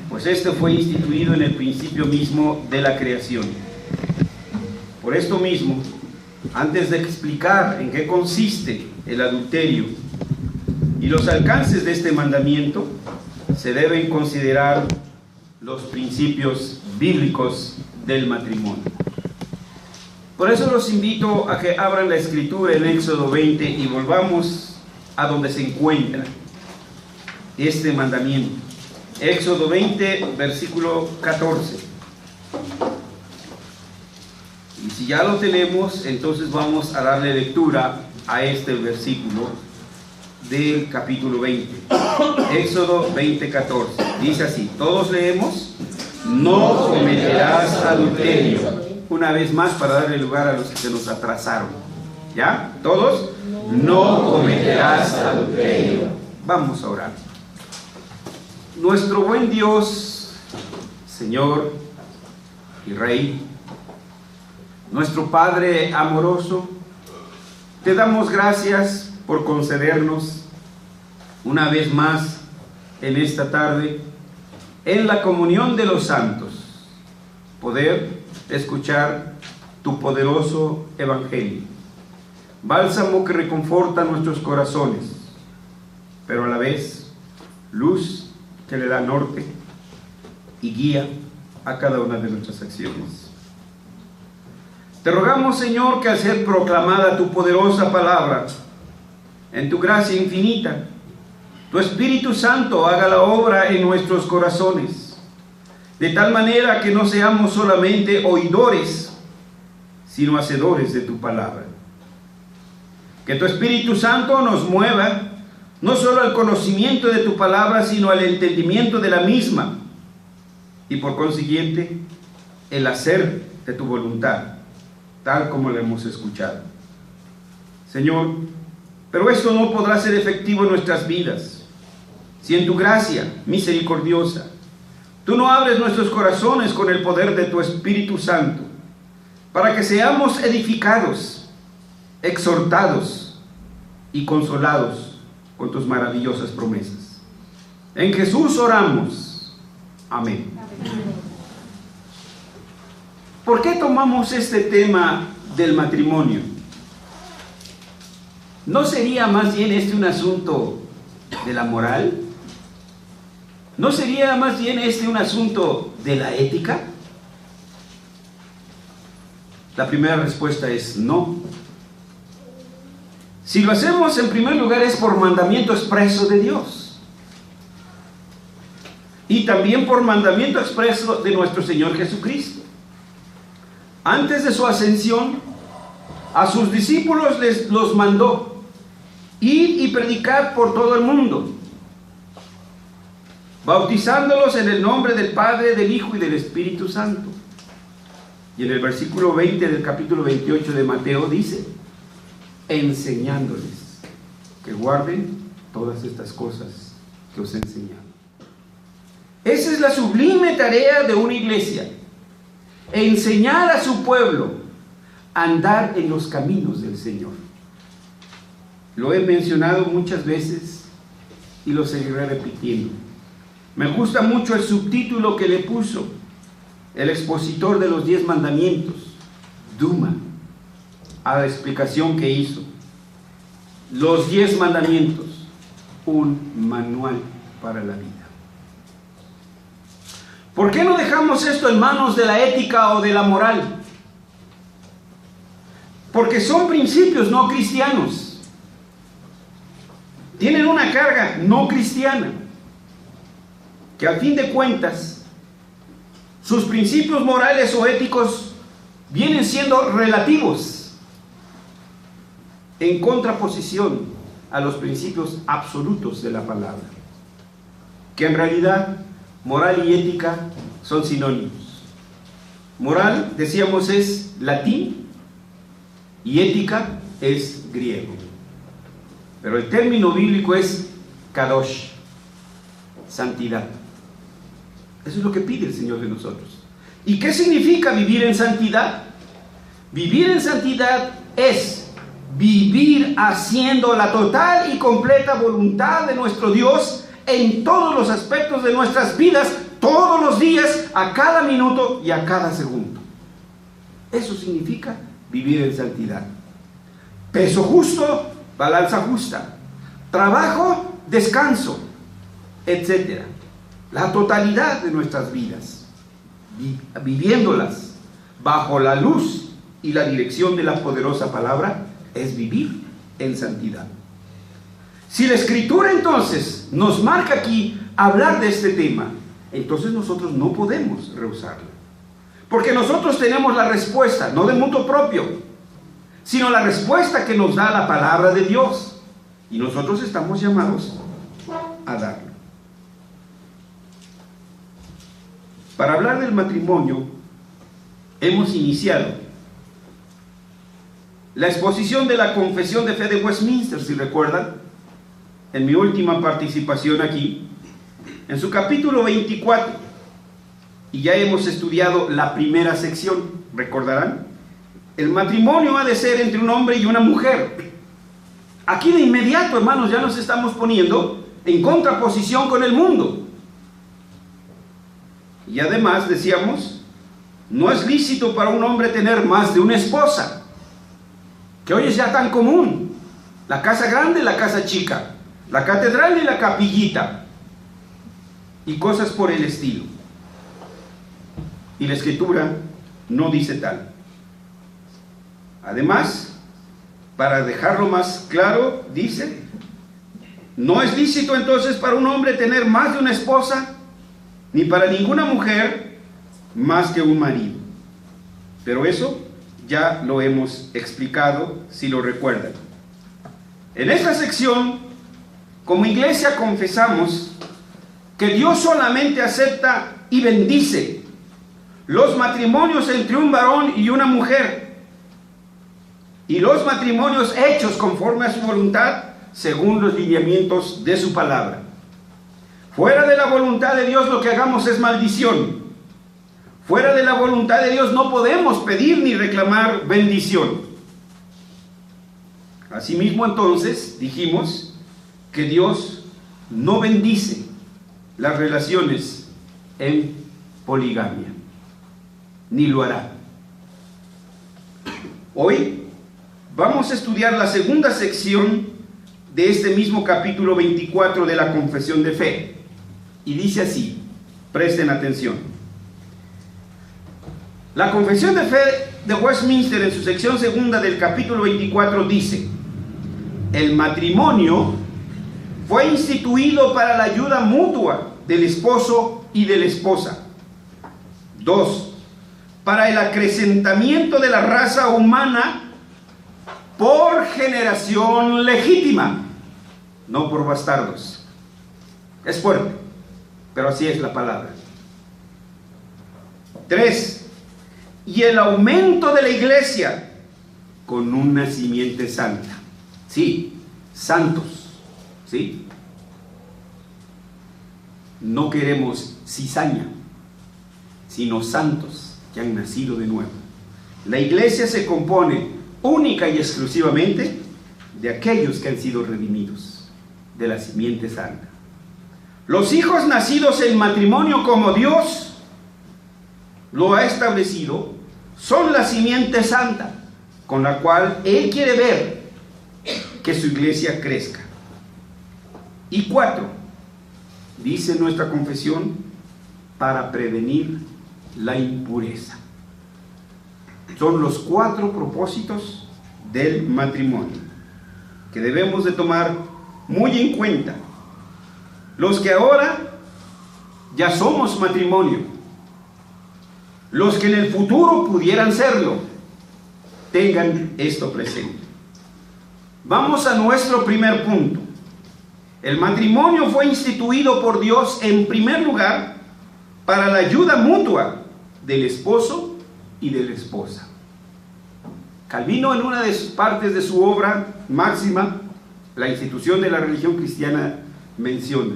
Pues este fue instituido en el principio mismo de la creación. Por esto mismo, antes de explicar en qué consiste el adulterio y los alcances de este mandamiento, se deben considerar los principios bíblicos del matrimonio. Por eso los invito a que abran la escritura en Éxodo 20 y volvamos a donde se encuentra este mandamiento. Éxodo 20, versículo 14. Y si ya lo tenemos, entonces vamos a darle lectura a este versículo del capítulo 20. Éxodo 20, 14. Dice así, todos leemos: no cometerás adulterio. Una vez más, para darle lugar a los que se nos atrasaron. ¿Ya? ¿Todos? No cometerás adulterio. Vamos a orar. Nuestro buen Dios, Señor y Rey, nuestro Padre amoroso, te damos gracias por concedernos una vez más en esta tarde, en la comunión de los santos, poder escuchar tu poderoso evangelio, bálsamo que reconforta nuestros corazones, pero a la vez luz que le da norte y guía a cada una de nuestras acciones. Te rogamos, Señor, que al ser proclamada tu poderosa palabra, en tu gracia infinita, tu Espíritu Santo haga la obra en nuestros corazones, de tal manera que no seamos solamente oidores, sino hacedores de tu palabra. Que tu Espíritu Santo nos mueva no solo al conocimiento de tu palabra, sino al entendimiento de la misma, y por consiguiente, el hacer de tu voluntad, tal como lo hemos escuchado. Señor, pero esto no podrá ser efectivo en nuestras vidas, si en tu gracia misericordiosa, tú no abres nuestros corazones con el poder de tu Espíritu Santo, para que seamos edificados, exhortados y consolados con tus maravillosas promesas. En Jesús oramos. Amén. ¿Por qué tomamos este tema del matrimonio? ¿No sería más bien este un asunto de la moral? ¿No sería más bien este un asunto de la ética? La primera respuesta es no. Si lo hacemos, en primer lugar, es por mandamiento expreso de Dios. Y también por mandamiento expreso de nuestro Señor Jesucristo. Antes de su ascensión, a sus discípulos los mandó: id y predicad por todo el mundo, bautizándolos en el nombre del Padre, del Hijo y del Espíritu Santo. Y en el versículo 20 del capítulo 28 de Mateo dice: enseñándoles que guarden todas estas cosas que os he enseñado. Esa es la sublime tarea de una iglesia: enseñar a su pueblo a andar en los caminos del Señor. Lo he mencionado muchas veces y lo seguiré repitiendo. Me gusta mucho el subtítulo que le puso el expositor de los 10 mandamientos, Duma, a la explicación que hizo. Los 10 mandamientos, un manual para la vida. ¿Por qué no dejamos esto en manos de la ética o de la moral? Porque son principios no cristianos. Tienen una carga no cristiana, que al fin de cuentas, sus principios morales o éticos vienen siendo relativos, en contraposición a los principios absolutos de la palabra, que en realidad moral y ética son sinónimos. Moral, decíamos, es latín y ética es griego, pero el término bíblico es kadosh, santidad. Eso es lo que pide el Señor de nosotros. ¿Y qué significa vivir en santidad? Vivir en santidad es vivir haciendo la total y completa voluntad de nuestro Dios en todos los aspectos de nuestras vidas, todos los días, a cada minuto y a cada segundo. Eso significa vivir en santidad. Peso justo, balanza justa. Trabajo, descanso, etc. La totalidad de nuestras vidas, viviéndolas bajo la luz y la dirección de la poderosa palabra, es vivir en santidad. Si la Escritura entonces nos marca aquí hablar de este tema, entonces nosotros no podemos rehusarlo. Porque nosotros tenemos la respuesta, no de mutuo propio, sino la respuesta que nos da la palabra de Dios. Y nosotros estamos llamados a darlo. Para hablar del matrimonio, hemos iniciado la exposición de la Confesión de Fe de Westminster, si recuerdan, en mi última participación aquí, en su capítulo 24. Y ya hemos estudiado la primera sección, ¿recordarán? El matrimonio ha de ser entre un hombre y una mujer. Aquí de inmediato, hermanos, ya nos estamos poniendo en contraposición con el mundo. Y además, decíamos, no es lícito para un hombre tener más de una esposa, que hoy es ya tan común. La casa grande y la casa chica, la catedral y la capillita, y cosas por el estilo. Y la Escritura no dice tal. Además, para dejarlo más claro, dice, no es lícito entonces para un hombre tener más de una esposa, ni para ninguna mujer más que un marido. Pero eso ya lo hemos explicado, si lo recuerdan. En esta sección, como iglesia, confesamos que Dios solamente acepta y bendice los matrimonios entre un varón y una mujer, y los matrimonios hechos conforme a su voluntad, según los lineamientos de su palabra. Fuera de la voluntad de Dios, lo que hagamos es maldición. Fuera de la voluntad de Dios no podemos pedir ni reclamar bendición. Asimismo, entonces, dijimos que Dios no bendice las relaciones en poligamia, ni lo hará. Hoy vamos a estudiar la segunda sección de este mismo capítulo 24 de la Confesión de Fe. Y dice así, presten atención. La Confesión de Fe de Westminster, en su sección segunda del capítulo 24, dice: el matrimonio fue instituido para la ayuda mutua del esposo y de la esposa. 2. Para el acrecentamiento de la raza humana por generación legítima, no por bastardos. Es fuerte, pero así es la palabra. 3. Y el aumento de la iglesia con una simiente santa. Sí, santos, ¿sí? No queremos cizaña, sino santos que han nacido de nuevo. La iglesia se compone única y exclusivamente de aquellos que han sido redimidos de la simiente santa. Los hijos nacidos en matrimonio como Dios lo ha establecido son la simiente santa con la cual Él quiere ver que su iglesia crezca. Y 4, dice nuestra confesión, para prevenir la impureza. Son los 4 propósitos del matrimonio que debemos de tomar muy en cuenta. Los que ahora ya somos matrimonio, los que en el futuro pudieran serlo, tengan esto presente. Vamos a nuestro primer punto. El matrimonio fue instituido por Dios en primer lugar para la ayuda mutua del esposo y de la esposa. Calvino, en una de sus partes de su obra máxima, La institución de la religión cristiana, menciona: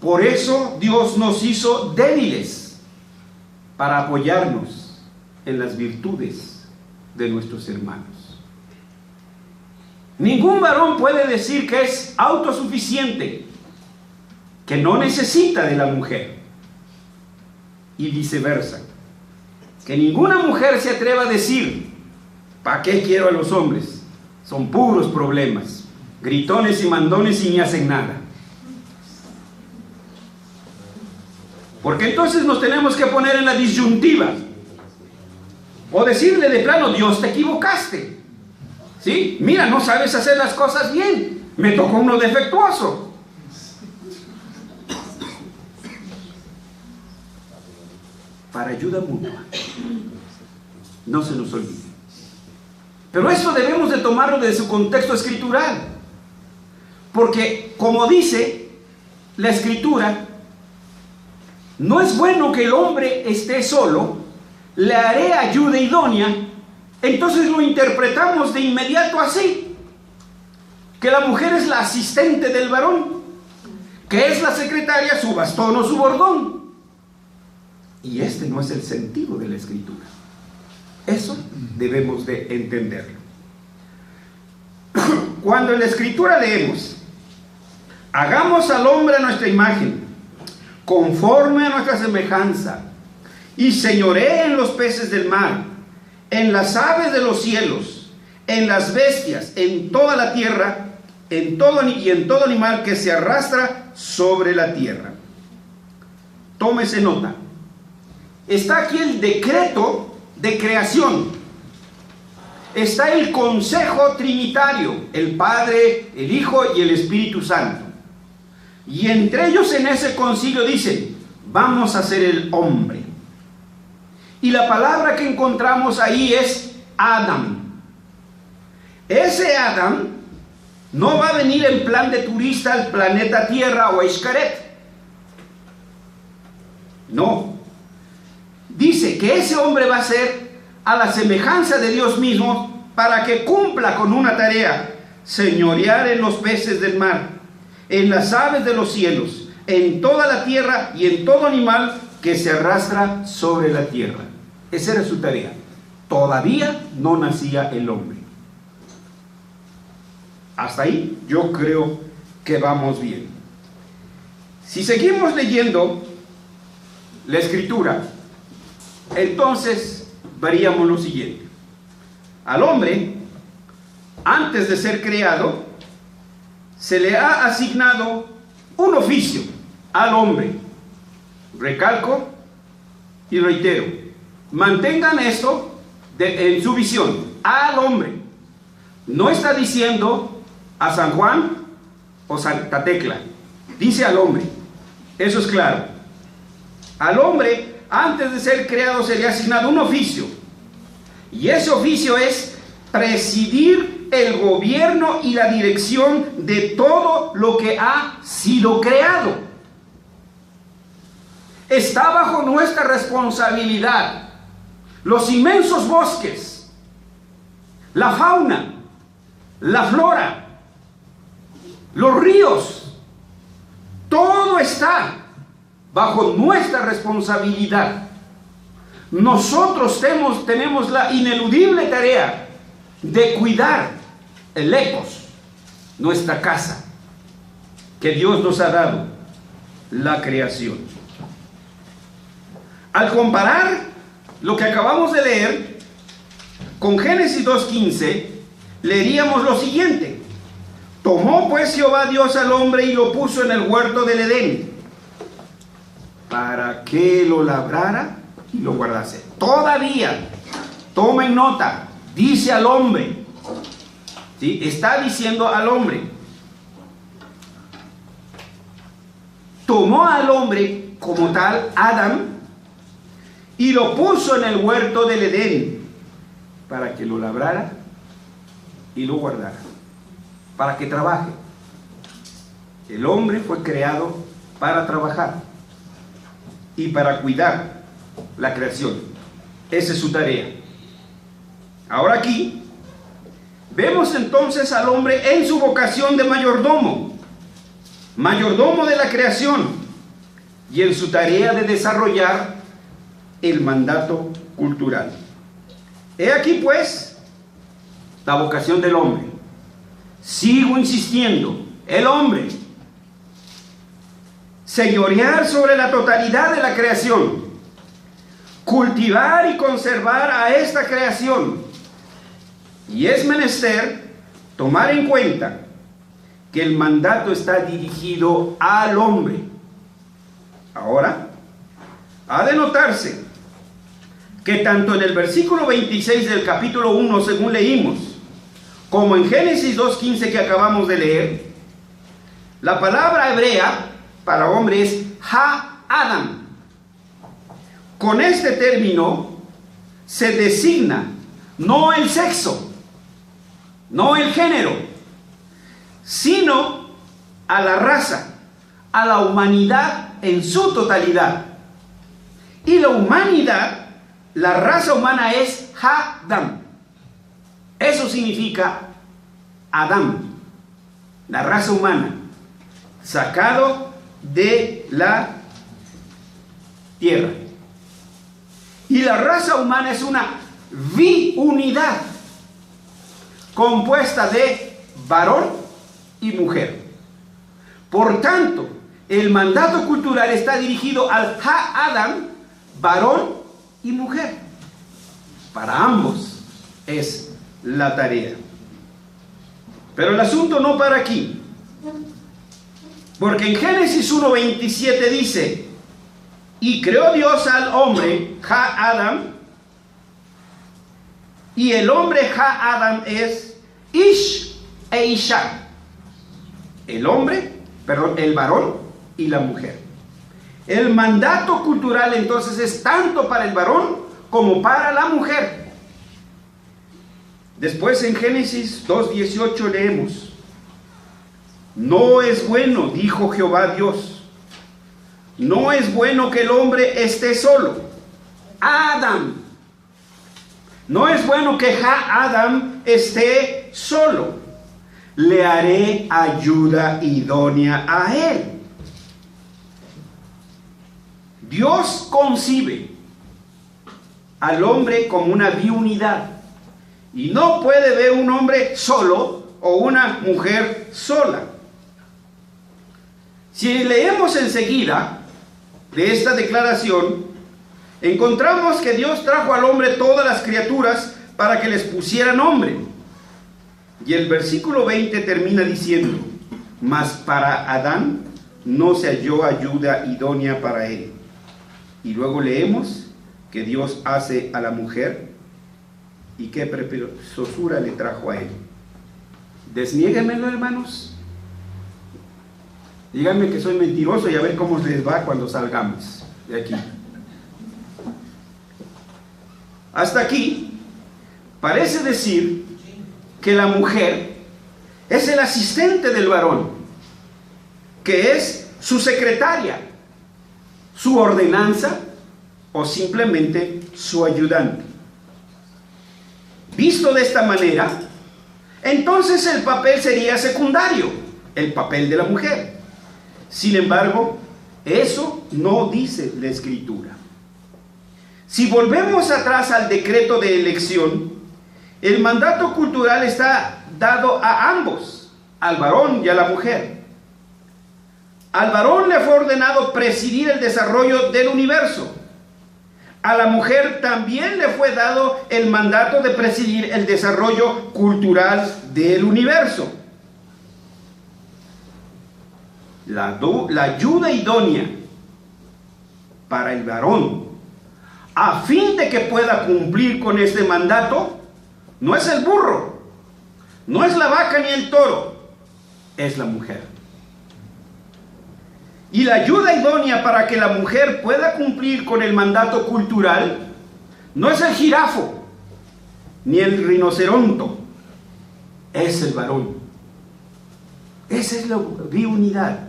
por eso Dios nos hizo débiles para apoyarnos en las virtudes de nuestros hermanos. Ningún varón puede decir que es autosuficiente que no necesita de la mujer, y viceversa. Que ninguna mujer se atreva a decir: ¿para qué quiero a los hombres? Son puros problemas, gritones y mandones y ni hacen nada. Porque entonces nos tenemos que poner en la disyuntiva, o decirle de plano: Dios, te equivocaste, ¿sí? Mira, no sabes hacer las cosas bien, me tocó uno defectuoso. Para ayuda mutua, no se nos olvide. Pero esto debemos de tomarlo de su contexto escritural, porque como dice la escritura, no es bueno que el hombre esté solo, le haré ayuda idónea. Entonces lo interpretamos de inmediato así, que la mujer es la asistente del varón, que es la secretaria, su bastón o su bordón. Y este no es el sentido de la escritura. Eso debemos de entenderlo. Cuando en la escritura leemos: hagamos al hombre a nuestra imagen, conforme a nuestra semejanza, y señoree en los peces del mar, en las aves de los cielos, en las bestias, en toda la tierra, en todo animal que se arrastra sobre la tierra. Tómese nota. Está aquí el decreto de creación. Está el consejo trinitario, el Padre, el Hijo y el Espíritu Santo. Y entre ellos en ese concilio dicen: vamos a hacer el hombre. Y la palabra que encontramos ahí es Adam. Ese Adam no va a venir en plan de turista al planeta Tierra o a Xcaret. No. Dice que ese hombre va a ser a la semejanza de Dios mismo, para que cumpla con una tarea: señorear en los peces del mar, en las aves de los cielos, en toda la tierra y en todo animal que se arrastra sobre la tierra. Esa era su tarea. Todavía no nacía el hombre. Hasta ahí yo creo que vamos bien. Si seguimos leyendo la escritura, entonces veríamos lo siguiente: al hombre, antes de ser creado, se le ha asignado un oficio al hombre. Recalco y reitero, mantengan esto en su visión: al hombre. No está diciendo a San Juan o Santa Tecla, dice al hombre. Eso es claro. Al hombre, antes de ser creado, se le ha asignado un oficio, y ese oficio es presidir el gobierno y la dirección de todo lo que ha sido creado. Está bajo nuestra responsabilidad los inmensos bosques, la fauna, la flora, los ríos. Todo está bajo nuestra responsabilidad. Nosotros tenemos la ineludible tarea de cuidar el ecos, nuestra casa, que Dios nos ha dado, la creación. Al comparar lo que acabamos de leer con Génesis 2:15, leeríamos lo siguiente: tomó pues Jehová Dios al hombre y lo puso en el huerto del Edén, para que lo labrara y lo guardase. Todavía, tomen nota, dice al hombre, ¿sí? Está diciendo al hombre. Tomó al hombre como tal, Adán, y lo puso en el huerto del Edén, para que lo labrara y lo guardara, para que trabaje. El hombre fue creado para trabajar y para cuidar la creación. Esa es su tarea. Ahora aquí vemos entonces al hombre en su vocación de mayordomo, mayordomo de la creación, y en su tarea de desarrollar el mandato cultural. He aquí pues la vocación del hombre. Sigo insistiendo, el hombre señorear sobre la totalidad de la creación, cultivar y conservar a esta creación. Y es menester tomar en cuenta que el mandato está dirigido al hombre. Ahora, ha de notarse que tanto en el versículo 26 del capítulo 1, según leímos, como en Génesis 2:15 que acabamos de leer, la palabra hebrea para hombre es ha-adam. Con este término se designa no el sexo, no el género, sino a la raza, a la humanidad en su totalidad. Y la humanidad, la raza humana es ha-adam. Eso significa Adán, la raza humana, sacado de la tierra. Y la raza humana es una biunidad compuesta de varón y mujer. Por tanto, el mandato cultural está dirigido al ha-adam, varón y mujer. Para ambos es la tarea. Pero el asunto no para aquí, porque en Génesis 1:27 dice: y creó Dios al hombre, ha-adam, y el hombre ha-adam es ish e isha. El hombre, perdón, el varón y la mujer. El mandato cultural entonces es tanto para el varón como para la mujer. Después en Génesis 2:18 leemos: no es bueno, dijo Jehová Dios, no es bueno que el hombre esté solo. Adam. No es bueno que ha-adam esté solo. Le haré ayuda idónea a él. Dios concibe al hombre como una biunidad. Y no puede ver un hombre solo o una mujer sola. Si leemos enseguida de esta declaración, encontramos que Dios trajo al hombre todas las criaturas para que les pusiera nombre. Y el versículo 20 termina diciendo: mas para Adán no se halló ayuda idónea para él. Y luego leemos que Dios hace a la mujer. ¿Y qué preciosura le trajo a él? Desniéguenmelo, hermanos. Díganme que soy mentiroso y a ver cómo les va cuando salgamos de aquí. Hasta aquí parece decir que la mujer es el asistente del varón, que es su secretaria, su ordenanza o simplemente su ayudante. Visto de esta manera, entonces el papel sería secundario, el papel de la mujer. Sin embargo, eso no dice la Escritura. Si volvemos atrás al decreto de elección, el mandato cultural está dado a ambos, al varón y a la mujer. Al varón le fue ordenado presidir el desarrollo del universo. A la mujer también le fue dado el mandato de presidir el desarrollo cultural del universo. La ayuda idónea para el varón, a fin de que pueda cumplir con este mandato, no es el burro, no es la vaca ni el toro, es la mujer. Y la ayuda idónea para que la mujer pueda cumplir con el mandato cultural no es el jirafo ni el rinoceronte, es el varón. Esa es la biunidad.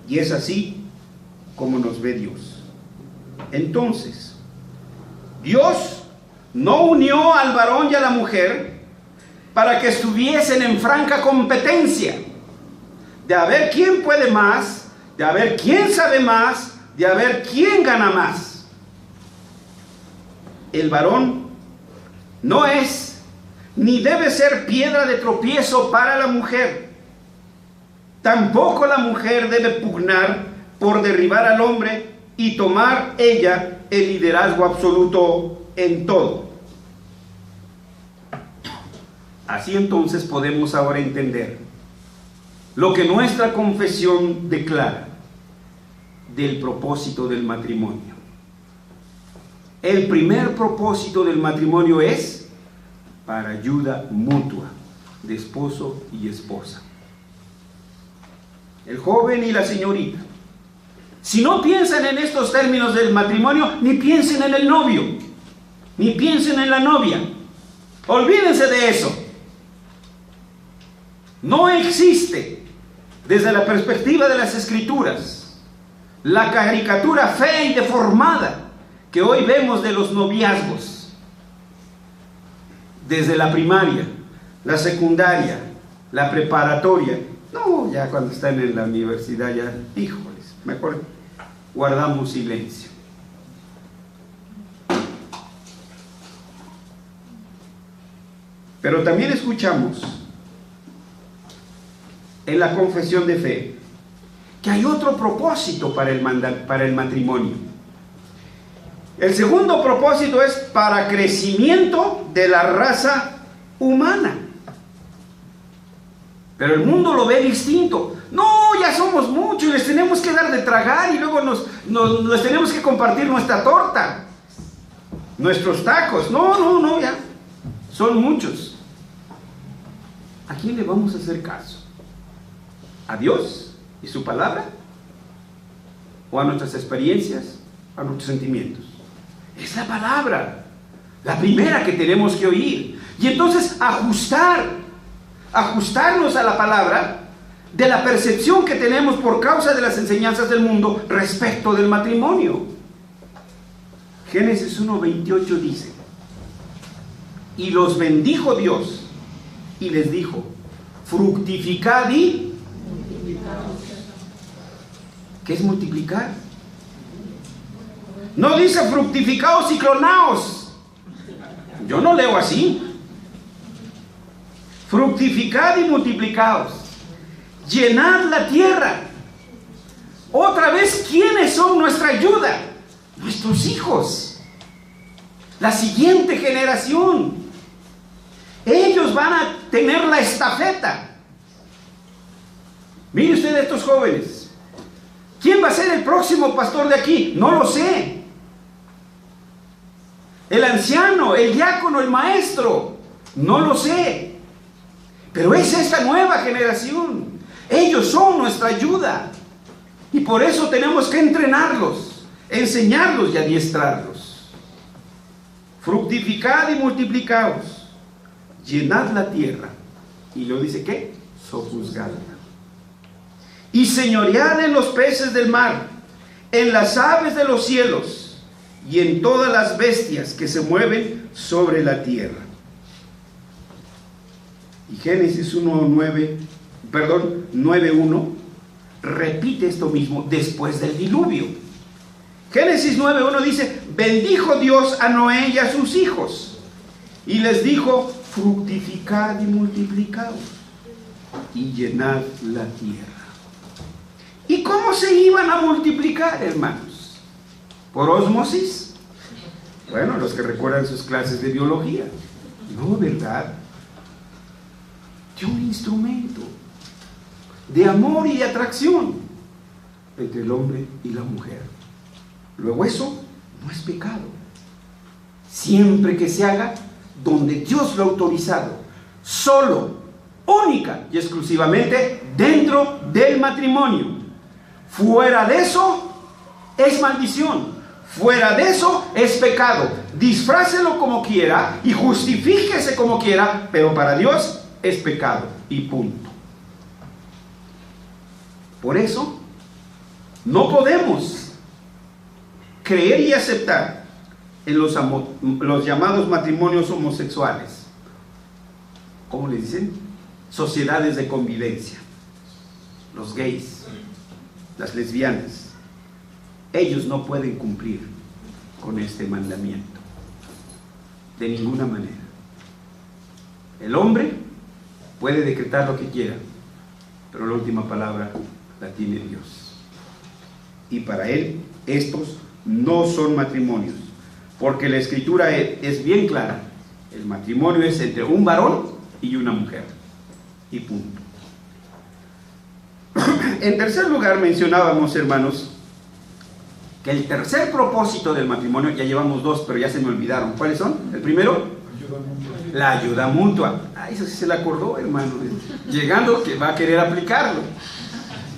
Y es así como nos ve Dios. Entonces, Dios no unió al varón y a la mujer para que estuviesen en franca competencia de a ver quién puede más, de a ver quién sabe más, de a ver quién gana más. El varón no es ni debe ser piedra de tropiezo para la mujer. Tampoco la mujer debe pugnar por derribar al hombre y tomar ella el liderazgo absoluto en todo. Así entonces podemos ahora entender lo que nuestra confesión declara del propósito del matrimonio. El primer propósito del matrimonio es para ayuda mutua de esposo y esposa. El joven y la señorita, si no piensan en estos términos del matrimonio, ni piensen en el novio, ni piensen en la novia. Olvídense de eso. No existe, desde la perspectiva de las Escrituras, la caricatura fea y deformada que hoy vemos de los noviazgos. Desde la primaria, la secundaria, la preparatoria. No, ya cuando están en la universidad, ya, híjoles, mejor guardamos silencio. Pero también escuchamos en la confesión de fe que hay otro propósito para el matrimonio. El segundo propósito es para crecimiento de la raza humana. Pero el mundo lo ve distinto. No, ya somos muchos, les tenemos que dar de tragar y luego les tenemos que compartir nuestra torta, nuestros tacos. No, ya son muchos. ¿A quién le vamos a hacer caso? ¿A Dios y su palabra? ¿O a nuestras experiencias? ¿A nuestros sentimientos? Es la palabra, la primera que tenemos que oír. Y entonces ajustarnos a la palabra de la percepción que tenemos por causa de las enseñanzas del mundo respecto del matrimonio. Génesis 1:28 dice: y los bendijo Dios y les dijo: fructificad y... ¿Qué es multiplicar? No dice fructificaos y clonaos. Yo no leo así. Fructificad y multiplicaos. Llenad la tierra. Otra vez, ¿quiénes son nuestra ayuda? Nuestros hijos. La siguiente generación. Ellos van a tener la estafeta. Mire usted a estos jóvenes. ¿Quién va a ser el próximo pastor de aquí? No lo sé. El anciano, el diácono, el maestro. No lo sé. Pero es esta nueva generación. Ellos son nuestra ayuda. Y por eso tenemos que entrenarlos, enseñarlos y adiestrarlos. Fructificad y multiplicaos. Llenad la tierra. Y lo dice ¿qué? Sojuzgadla. Y señoread en los peces del mar, en las aves de los cielos y en todas las bestias que se mueven sobre la tierra. Y Génesis 9:1 repite esto mismo después del diluvio. Génesis 9:1 dice: bendijo Dios a Noé y a sus hijos y les dijo: fructificad y multiplicaos y llenad la tierra. ¿Y cómo se iban a multiplicar, hermanos? ¿Por ósmosis? Bueno, los que recuerdan sus clases de biología. No, ¿verdad? De un instrumento de amor y de atracción entre el hombre y la mujer. Luego eso no es pecado, siempre que se haga donde Dios lo ha autorizado, solo, única y exclusivamente dentro del matrimonio. Fuera de eso es maldición, fuera de eso es pecado. Disfrácelo como quiera y justifíquese como quiera, pero para Dios es pecado y punto. Por eso no podemos creer y aceptar en los llamados matrimonios homosexuales. ¿Cómo les dicen? Sociedades de convivencia. Los gays, las lesbianas. Ellos no pueden cumplir con este mandamiento de ninguna manera. El hombre puede decretar lo que quiera, pero la última palabra la tiene Dios. y para él estos no son matrimonios, porque la Escritura es bien clara: el matrimonio es entre un varón y una mujer, y punto. En tercer lugar, mencionábamos, hermanos, que el tercer propósito del matrimonio, ya llevamos dos, pero ya se me olvidaron. ¿Cuáles son? El primero, la ayuda mutua. Eso sí se le acordó, hermano. Llegando, que va a querer aplicarlo.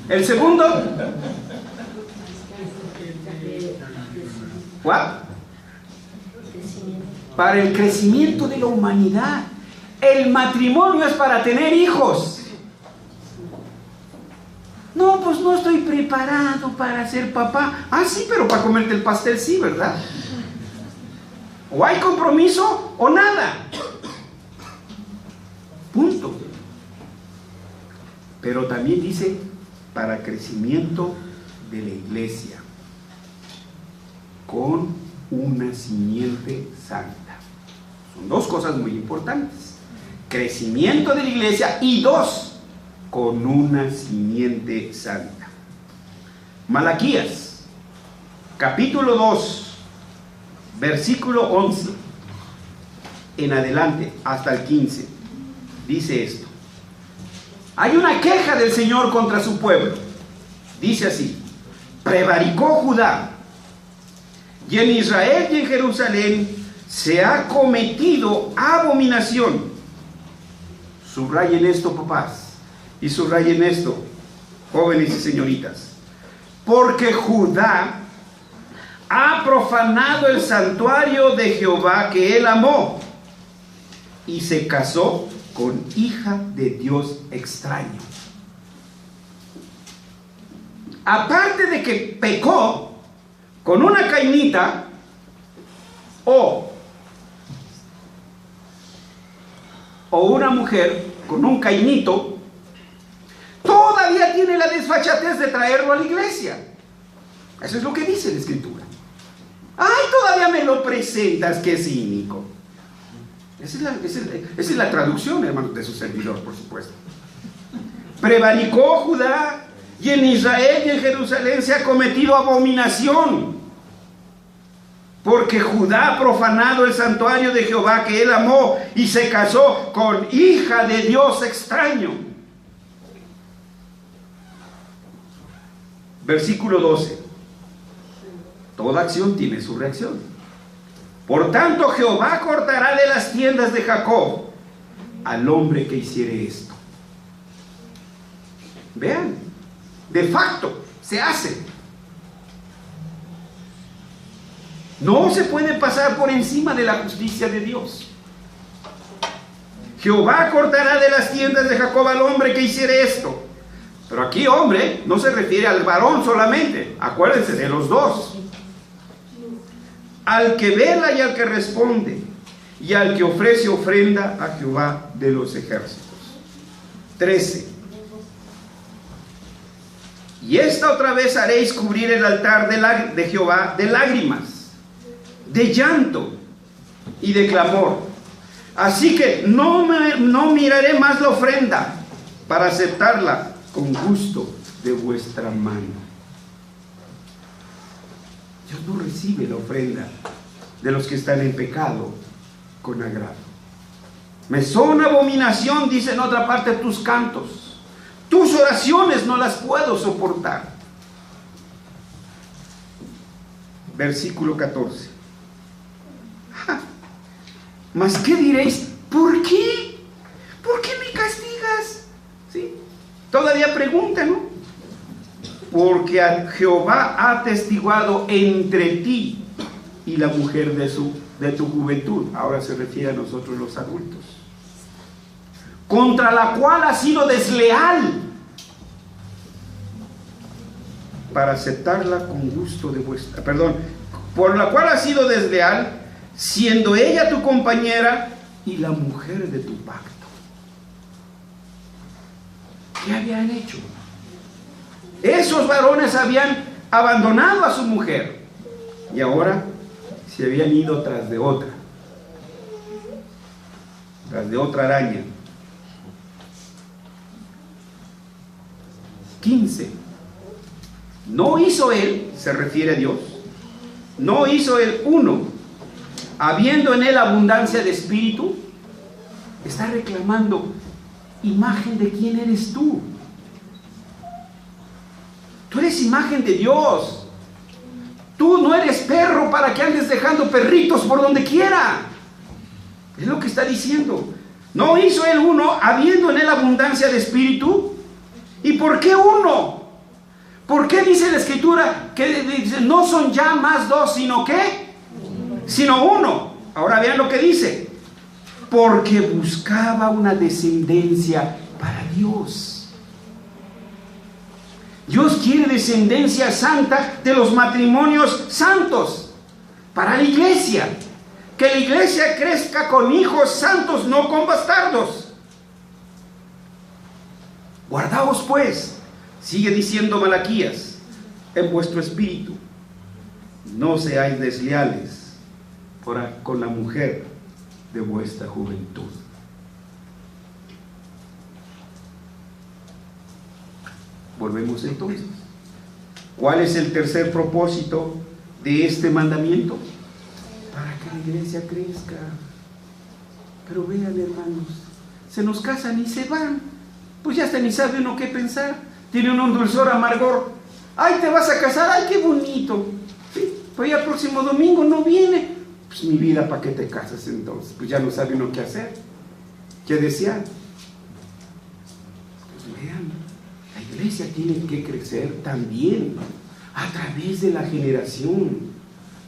El segundo, ¿cuál? Para el crecimiento de la humanidad. El matrimonio es para tener hijos. No, pues no estoy preparado para ser papá. Ah, sí, pero para comerte el pastel sí, ¿verdad? O hay compromiso o nada. Punto. Pero también dice para crecimiento de la iglesia, con una simiente santa. Son dos cosas muy importantes: crecimiento de la iglesia, y dos, con una simiente santa. Malaquías, capítulo 2, versículo 11 en adelante hasta el 15, dice esto. Hay una queja del Señor contra su pueblo. Dice así: prevaricó Judá, y en Israel y en Jerusalén se ha cometido abominación. Subrayen esto, papás, y subrayen esto, jóvenes y señoritas. Porque Judá ha profanado el santuario de Jehová que él amó, y se casó con hija de Dios extraño. Aparte de que pecó con una cainita o una mujer con un cainito, todavía tiene la desfachatez de traerlo a la iglesia. Eso es lo que dice la Escritura. ¡Ay, todavía me lo presentas! ¡Qué cínico! Esa es la traducción, hermanos, de su servidor, por supuesto. Prevaricó Judá, y en Israel y en Jerusalén se ha cometido abominación, porque Judá ha profanado el santuario de Jehová que él amó, y se casó con hija de Dios extraño. Versículo 12. Toda acción tiene su reacción. Por tanto, Jehová cortará de las tiendas de Jacob al hombre que hiciere esto. Vean, de facto se hace. No se puede pasar por encima de la justicia de Dios. Jehová cortará de las tiendas de Jacob al hombre que hiciere esto. Pero aquí hombre no se refiere al varón solamente, acuérdense de los dos. Al que vela y al que responde, y al que ofrece ofrenda a Jehová de los ejércitos. 13. Y esta otra vez haréis cubrir el altar de Jehová de lágrimas, de llanto y de clamor. Así que no miraré más la ofrenda para aceptarla con gusto de vuestra mano. Dios no recibe la ofrenda de los que están en pecado con agrado. Me son abominación, dice en otra parte, tus cantos. Tus oraciones no las puedo soportar. Versículo 14. ¿Mas qué diréis? ¿Por qué? ¿Por qué me castigas? ¿Sí? Todavía pregunta, ¿no? Porque a Jehová ha atestiguado entre ti y la mujer de tu juventud. Ahora se refiere a nosotros los adultos. Contra la cual ha sido desleal, para aceptarla con gusto de vuestra... Perdón, por la cual ha sido desleal, siendo ella tu compañera y la mujer de tu pacto. ¿Qué habían hecho? Esos varones habían abandonado a su mujer y ahora se habían ido tras de otra araña. 15. ¿No hizo Él, se refiere a Dios, no hizo Él uno, habiendo en Él abundancia de espíritu? Está reclamando imagen de quién eres tú. Tú eres imagen de Dios. Tú no eres perro para que andes dejando perritos por donde quiera. Es lo que está diciendo. ¿No hizo Él uno, habiendo en Él abundancia de espíritu? ¿Y por qué uno? ¿Por qué dice la Escritura que no son ya más dos, sino qué? Sino uno. Ahora vean lo que dice. Porque buscaba una descendencia para Dios. Dios quiere descendencia santa de los matrimonios santos para la iglesia. Que la iglesia crezca con hijos santos, no con bastardos. Guardaos pues, sigue diciendo Malaquías, en vuestro espíritu, no seáis desleales con la mujer de vuestra juventud. Volvemos entonces. ¿Cuál es el tercer propósito de este mandamiento? Para que la iglesia crezca. Pero vean, hermanos, se nos casan y se van. Pues ya hasta ni sabe uno qué pensar. Tiene uno un dulzor amargor. ¡Ay, te vas a casar! ¡Ay, qué bonito! Sí, pues ya el próximo domingo no viene. Pues mi vida, ¿para qué te casas entonces? Pues ya no sabe uno qué hacer, qué desear. Pues vean, la iglesia tiene que crecer también a través de la generación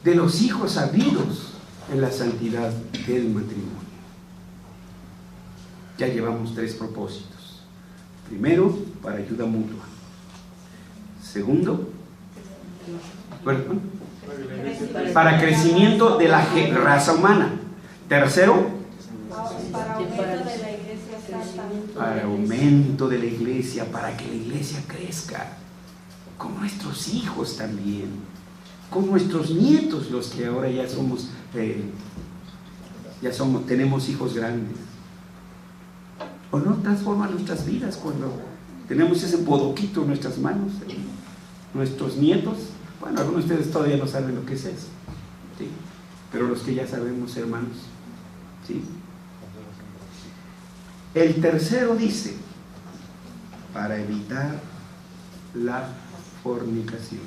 de los hijos habidos en la santidad del matrimonio. Ya llevamos 3 propósitos. Primero, para ayuda mutua. Segundo, para crecimiento de la raza humana. Tercero, para aumento de la iglesia, para que la iglesia crezca, con nuestros hijos también, con nuestros nietos, los que ahora ya tenemos hijos grandes. ¿O no transforma nuestras vidas cuando tenemos ese bodoquito en nuestras manos? Nuestros nietos, bueno, algunos de ustedes todavía no saben lo que es eso, ¿sí? Pero los que ya sabemos, hermanos, ¿sí? El tercero dice, para evitar la fornicación.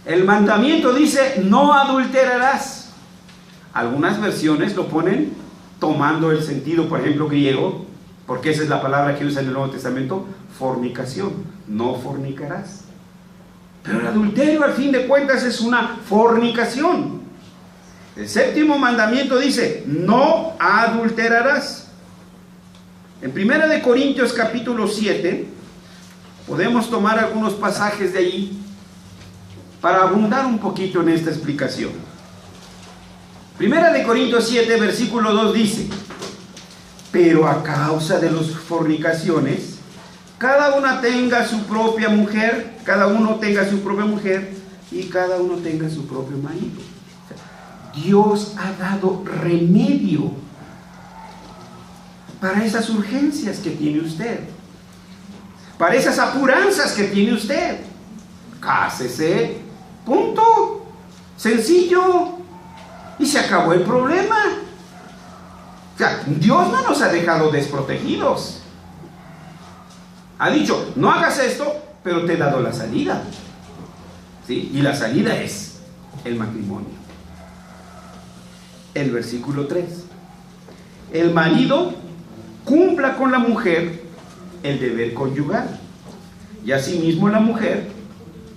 El mandamiento dice, no adulterarás. Algunas versiones lo ponen tomando el sentido, por ejemplo, griego, porque esa es la palabra que usa en el Nuevo Testamento, fornicación, no fornicarás. Pero el adulterio, al fin de cuentas, es una fornicación. El séptimo mandamiento dice, no adulterarás. En 1 de Corintios capítulo 7, podemos tomar algunos pasajes de ahí para abundar un poquito en esta explicación. 1 de Corintios 7, versículo 2 dice, pero a causa de las fornicaciones, cada uno tenga su propia mujer y cada uno tenga su propio marido. Dios ha dado remedio para esas urgencias que tiene usted, para esas apuranzas que tiene usted. Cásese, punto, sencillo, y se acabó el problema. O sea, Dios no nos ha dejado desprotegidos. Ha dicho, no hagas esto, pero te he dado la salida, ¿sí? Y la salida es el matrimonio. El versículo 3. El marido cumpla con la mujer el deber conyugal, y asimismo la mujer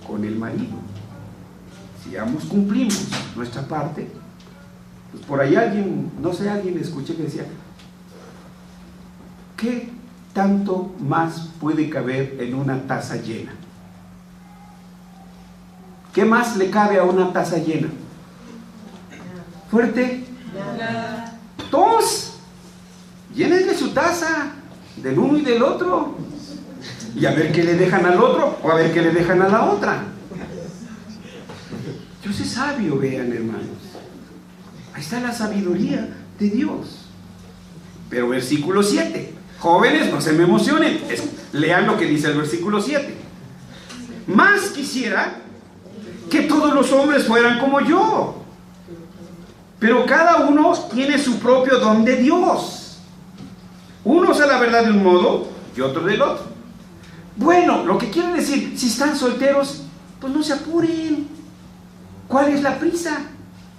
con el marido. Si ambos cumplimos nuestra parte, pues por ahí alguien escuché que decía, ¿qué tanto más puede caber en una taza llena? ¿Qué más le cabe a una taza llena? Fuerte. Todos llénenle su taza del uno y del otro, y a ver qué le dejan al otro o a ver qué le dejan a la otra. Dios es sabio, vean, hermanos. Ahí está la sabiduría de Dios. Pero versículo 7, jóvenes, no se me emocionen, lean lo que dice el versículo 7. más quisiera que todos los hombres fueran como yo. Pero cada uno tiene su propio don de Dios. Unos a la verdad de un modo y otros del otro. Bueno, lo que quiere decir, si están solteros, pues no se apuren. ¿Cuál es la prisa?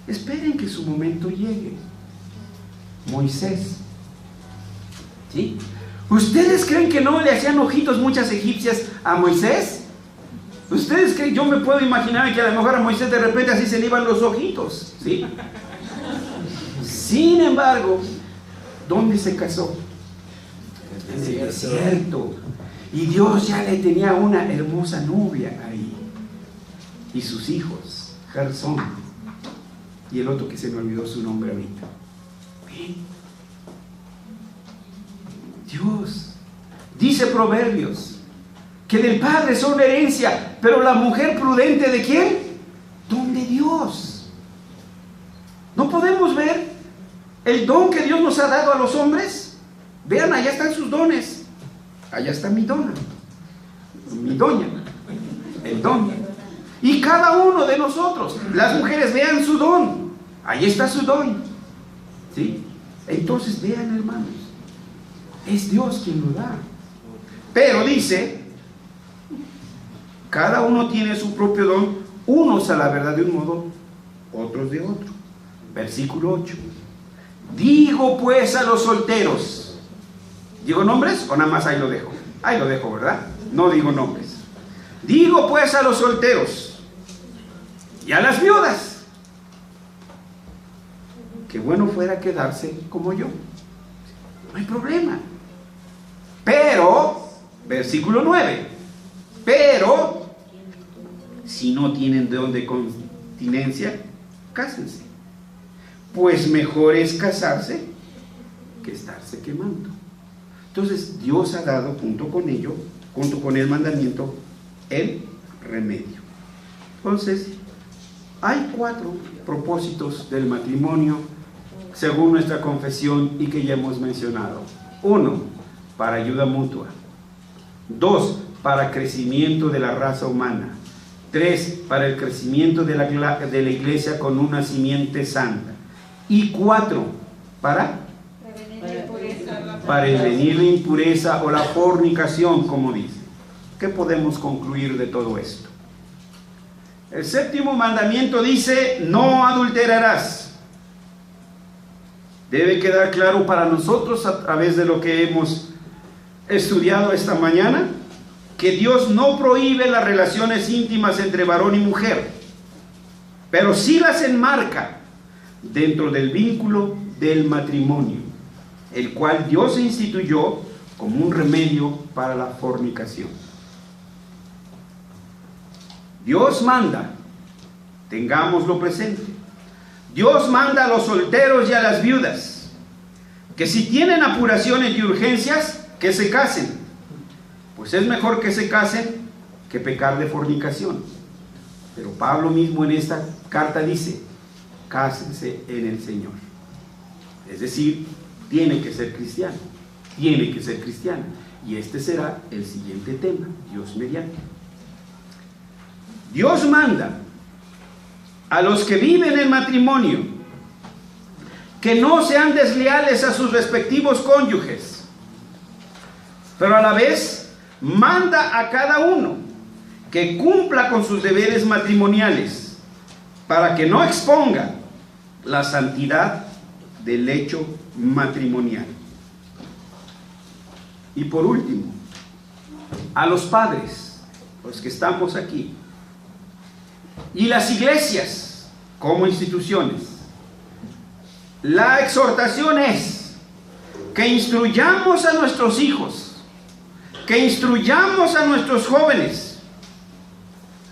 Esperen que su momento llegue. Moisés. ¿Sí? ¿Ustedes creen que no le hacían ojitos muchas egipcias a Moisés? ¿Ustedes creen? Yo me puedo imaginar que a lo mejor a Moisés de repente así se le iban los ojitos, ¿sí? Sin embargo, ¿dónde se casó? En el desierto. Y Dios ya le tenía una hermosa novia ahí. Y sus hijos, Gersón. Y el otro que se me olvidó su nombre ahorita. ¿Ven? Dios. Dice Proverbios que del padre son herencia, pero la mujer prudente, ¿de quién? Don de Dios. ¿No podemos ver el don que Dios nos ha dado a los hombres? Vean, allá están sus dones. Allá está mi doña, el don. Y cada uno de nosotros, las mujeres, vean su don. Ahí está su don. ¿Sí? Entonces vean, hermanos, es Dios quien lo da. Pero dice, cada uno tiene su propio don, unos a la verdad de un modo, otros de otro. Versículo 8. Digo pues a los solteros. ¿Digo nombres o nada más ahí lo dejo? Ahí lo dejo, ¿verdad? No digo nombres. Digo pues a los solteros y a las viudas, que bueno fuera quedarse como yo. No hay problema. Pero, versículo 9, pero si no tienen don de continencia, cásense. Pues mejor es casarse que estarse quemando. Entonces Dios ha dado junto con ello, junto con el mandamiento, el remedio. Entonces, hay 4 propósitos del matrimonio según nuestra confesión y que ya hemos mencionado. 1, para ayuda mutua. 2, para crecimiento de la raza humana. 3, para el crecimiento de la iglesia con una simiente santa. Y 4, para prevenir la impureza o la fornicación, como dice. ¿Qué podemos concluir de todo esto? El 7º mandamiento dice, no adulterarás. Debe quedar claro para nosotros a través de lo que hemos estudiado esta mañana, que Dios no prohíbe las relaciones íntimas entre varón y mujer, pero sí las enmarca dentro del vínculo del matrimonio, el cual Dios instituyó como un remedio para la fornicación. Dios manda, tengámoslo presente, Dios manda a los solteros y a las viudas que si tienen apuraciones y urgencias, que se casen. Pues es mejor que se casen que pecar de fornicación. Pero Pablo mismo en esta carta dice, cásense en el Señor. Es decir, tiene que ser cristiano, tiene que ser cristiano. Y este será el siguiente tema, Dios mediante. Dios manda a los que viven en matrimonio que no sean desleales a sus respectivos cónyuges, pero a la vez manda a cada uno que cumpla con sus deberes matrimoniales para que no exponga la santidad del hecho matrimonial. Y por último, a los padres, los que estamos aquí, y las iglesias como instituciones, la exhortación es que instruyamos a nuestros hijos, que instruyamos a nuestros jóvenes.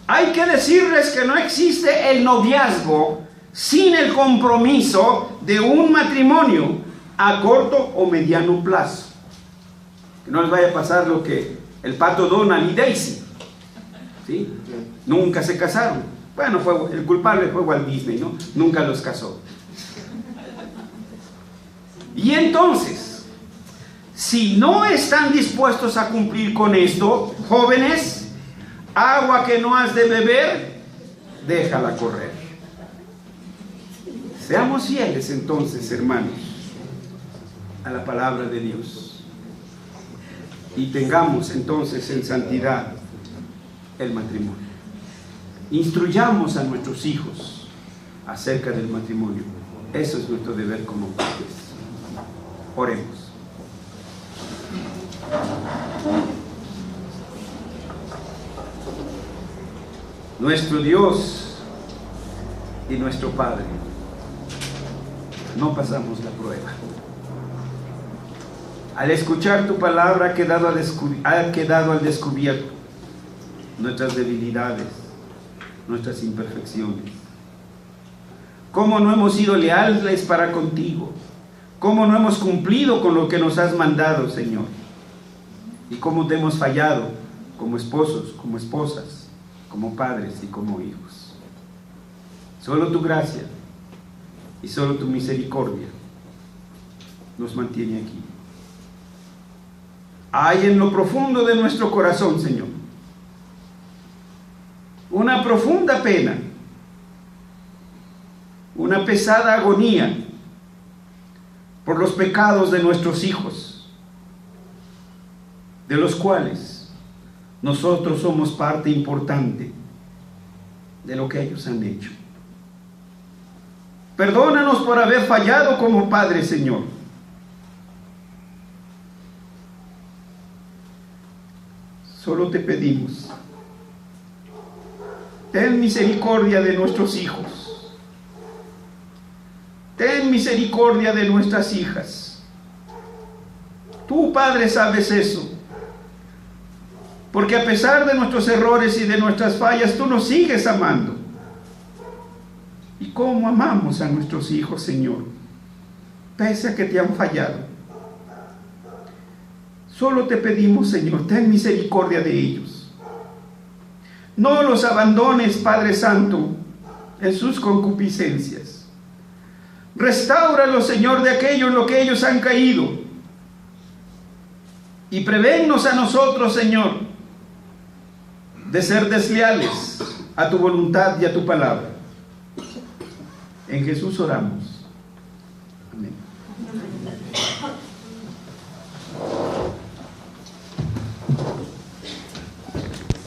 Hay que decirles que no existe el noviazgo sin el compromiso de un matrimonio a corto o mediano plazo. Que no les vaya a pasar lo que el pato Donald y Daisy, ¿sí? Nunca se casaron. Bueno, el culpable fue Walt Disney, ¿no? Nunca los casó. Y entonces, si no están dispuestos a cumplir con esto, jóvenes, Agua que no has de beber, déjala correr. Seamos fieles entonces, hermanos, a la palabra de Dios. Y tengamos entonces en santidad el matrimonio. Instruyamos a nuestros hijos acerca del matrimonio. Eso es nuestro deber como padres. Oremos. Nuestro Dios y nuestro Padre, no pasamos la prueba. Al escuchar tu palabra ha quedado al descubierto nuestras debilidades, nuestras imperfecciones. Cómo no hemos sido leales para contigo, cómo no hemos cumplido con lo que nos has mandado, Señor, y cómo te hemos fallado como esposos, como esposas, como padres y como hijos. Solo tu gracia y solo tu misericordia nos mantiene aquí. Hay en lo profundo de nuestro corazón, Señor, una profunda pena, una pesada agonía por los pecados de nuestros hijos, de los cuales nosotros somos parte importante de lo que ellos han hecho. Perdónanos por haber fallado como padres, Señor. Solo te pedimos, ten misericordia de nuestros hijos. Ten misericordia de nuestras hijas. Tú, Padre, sabes eso. Porque a pesar de nuestros errores y de nuestras fallas, tú nos sigues amando. ¿Y cómo amamos a nuestros hijos, Señor? Pese a que te han fallado. Solo te pedimos, Señor, ten misericordia de ellos. No los abandones, Padre Santo, en sus concupiscencias. Restáuralos, Señor, de aquello en lo que ellos han caído. Y prevénnos a nosotros, Señor, de ser desleales a tu voluntad y a tu palabra. En Jesús oramos. Amén.